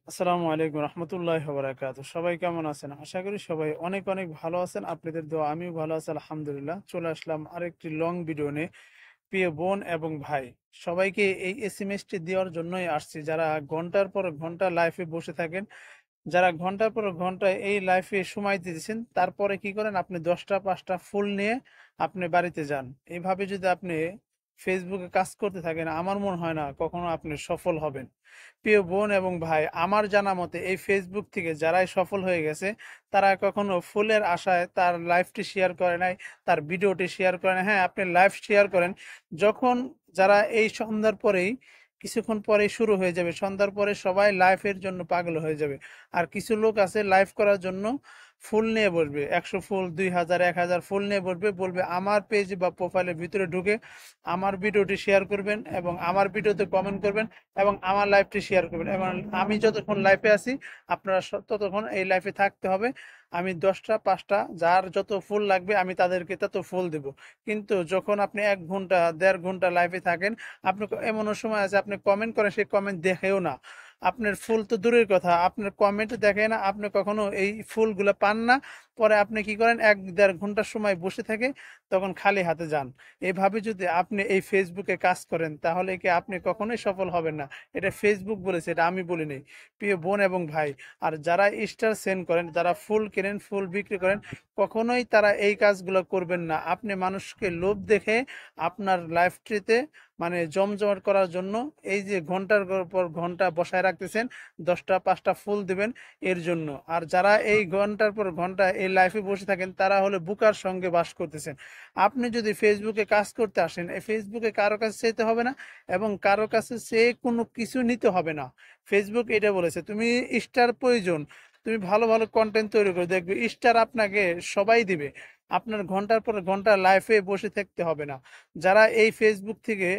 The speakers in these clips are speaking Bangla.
আসসালামু আলাইকুম রহমতুল্লাহ বারাকাত। সবাই কেমন আছেন? আশা করি সবাই অনেক অনেক ভালো আছেন। আপনাদের দোয়া আমিও ভালো আছি আলহামদুলিল্লাহ। চলে আসলাম আরেকটি লং ভিডিও নিয়ে। প্রিয় বোন এবং ভাই, সবাইকে এই এসএমএসটি দেওয়ার জন্যই আসছি, যারা ঘন্টার পর ঘন্টা লাইফে বসে থাকেন, যারা ঘন্টার পর ঘন্টা এই লাইফে সময় দিতেছেন, তারপরে কি করেন, আপনি 10টা 5টা ফুল নিয়ে আপনি বাড়িতে যান। এইভাবে যদি আপনি ফেসবুকে কাজ করতে থাকেন, আমার মনে হয় না কখনো আপনি সফল হবেন। প্রিয় বোন এবং ভাই, আমার জানা মতে এই ফেসবুক থেকে যারাই সফল হয়ে গেছে, তারা কখনো ফুলের আশায় তার লাইফটি শেয়ার করে নাই, তার ভিডিওটি শেয়ার করে নাই। হ্যাঁ, আপনি লাইভ শেয়ার করেন যখন, যারা এই সন্ধ্যার পরেই, কিছুক্ষণ পরেই শুরু হয়ে যাবে, সন্ধ্যার পরে সবাই লাইফের জন্য পাগল হয়ে যাবে। আর কিছু লোক আছে লাইভ করার জন্য ফুল নিয়ে বসবে, 100 ফুল, 2000, 1000 ফুল নিয়ে বসবে, বলবে আমার পেজ বা প্রোফাইলের ভিতরে ঢুকে আমার ভিডিওটি শেয়ার করবেন এবং আমার ভিডিওতে কমেন্ট করবেন এবং আমার লাইভটি শেয়ার করবেন, এবং আমি যতক্ষণ লাইফে আছি আপনারা ততক্ষণ এই লাইফে থাকতে হবে। আমি 10টা 5টা, যার যত ফুল লাগবে আমি তাদেরকে তত ফুল দেব। কিন্তু যখন আপনি 1 ঘন্টা 1.5 ঘন্টা লাইফে থাকেন, আপনি এমনও সময় আছে আপনি কমেন্ট করেন, সেই কমেন্ট দেখেও না, আপনার ফুল তো দূরের কথা, আপনার কমেন্ট দেখে না, আপনি কখনো এই ফুলগুলো পান না। পরে আপনি কি করেন, 1-1.5 ঘন্টার সময় বসে থাকে, তখন খালি হাতে যান। এভাবে যদি আপনি এই ফেসবুকে কাজ করেন, তাহলে কি আপনি কখনোই সফল হবেন না। এটা ফেসবুক বলেছে, এটা আমি বলিনি। প্রিয় বোন এবং ভাই, আর যারা স্টার সেন্ড করেন, যারা ফুল কেনেন, ফুল বিক্রি করেন, কখনোই তারা এই কাজগুলো করবেন না। আপনি মানুষকে লোভ দেখে আপনার লাইফটিতে মানে জমজমাট করার জন্য এই যে ঘন্টার পর ঘন্টা বসায় রাখতেছেন, 10টা 5টা ফুল দিবেন এর জন্য। আর যারা এই ঘন্টার পর ঘন্টা এই লাইফে বসে থাকেন, তারা হলো বুকার সঙ্গে বাস করতেছেন। আপনি যদি ফেসবুকে কাজ করতে আসেন, এই ফেসবুকে কারো কাছে যেতে হবে না এবং কারো কাছে সে কোনো কিছু নিতে হবে না। ফেসবুক এটা বলেছে, তুমি স্টার প্রয়োজন, তুমি ভালো ভালো কন্টেন্ট তৈরি করে দেখবে, স্টার আপনাকে সবাই দিবে। আপনার ঘন্টার পর ঘন্টা লাইফে বসে থাকতে হবে না। যারা এই ফেসবুক থেকে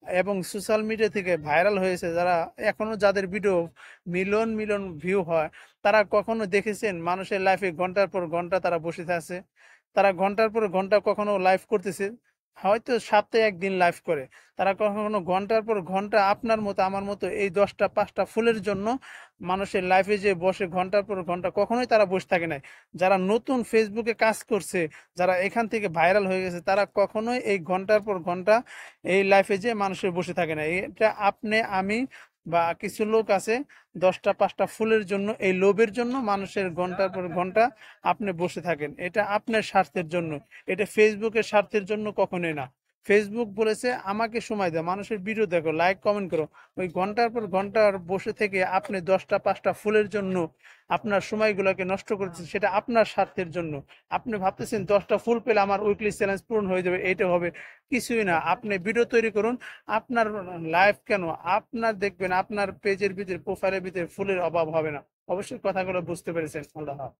এবং সোশ্যাল মিডিয়া থেকে ভাইরাল হয়েছে, যারা এখনো যাদের ভিডিও মিলিয়ন মিলিয়ন ভিউ হয়, তারা কখনো দেখেছেন মানুষের লাইফে ঘন্টার পর ঘন্টা তারা বসে আছে? তারা ঘন্টার পর ঘন্টা কখনো লাইভ করতেছে? হয়তো সপ্তাহে একদিন লাইভ করে। তারা কখনো ঘন্টার পর ঘন্টা আপনার মতো আমার মতো এই 10টা 5টা ফুলের জন্য মানুষের লাইফে যে বসে ঘন্টার পর ঘন্টা, কখনোই তারা বসে থাকে নাই। যারা নতুন ফেসবুকে কাজ করছে, যারা এখান থেকে ভাইরাল হয়ে গেছে, তারা কখনোই এই ঘন্টার পর ঘন্টা এই লাইফে যে মানুষের বসে থাকে না। এটা আপনি আমি বা কিছু লোক আছে 10টা 5টা ফুলের জন্য, এই লোভের জন্য মানুষের ঘন্টার পর ঘন্টা আপনি বসে থাকেন। এটা আপনার স্বার্থের জন্য, এটা ফেসবুকের স্বার্থের জন্য কখনোই না। ফেসবুক বলেছে আমাকে সময় দাও, মানুষের ভিডিও দেখো, লাইক কমেন্ট করো। ওই ঘন্টার পর ঘন্টার বসে থেকে আপনি 10টা 5টা ফুলের জন্য আপনার সময়গুলোকে নষ্ট করতেছেন, সেটা আপনার স্বার্থের জন্য। আপনি ভাবতেছেন 10টা ফুল পেলে আমার উইকলি চ্যালেঞ্জ পূরণ হয়ে যাবে, এইটা হবে। কিছুই না, আপনি ভিডিও তৈরি করুন। আপনার লাইফ কেন, আপনার দেখবেন আপনার পেজের ভিতরে, প্রোফাইলের ভিতরে ফুলের অভাব হবে না। অবশ্যই কথাগুলো বুঝতে পেরেছেন। আল্লাহ হাফেজ।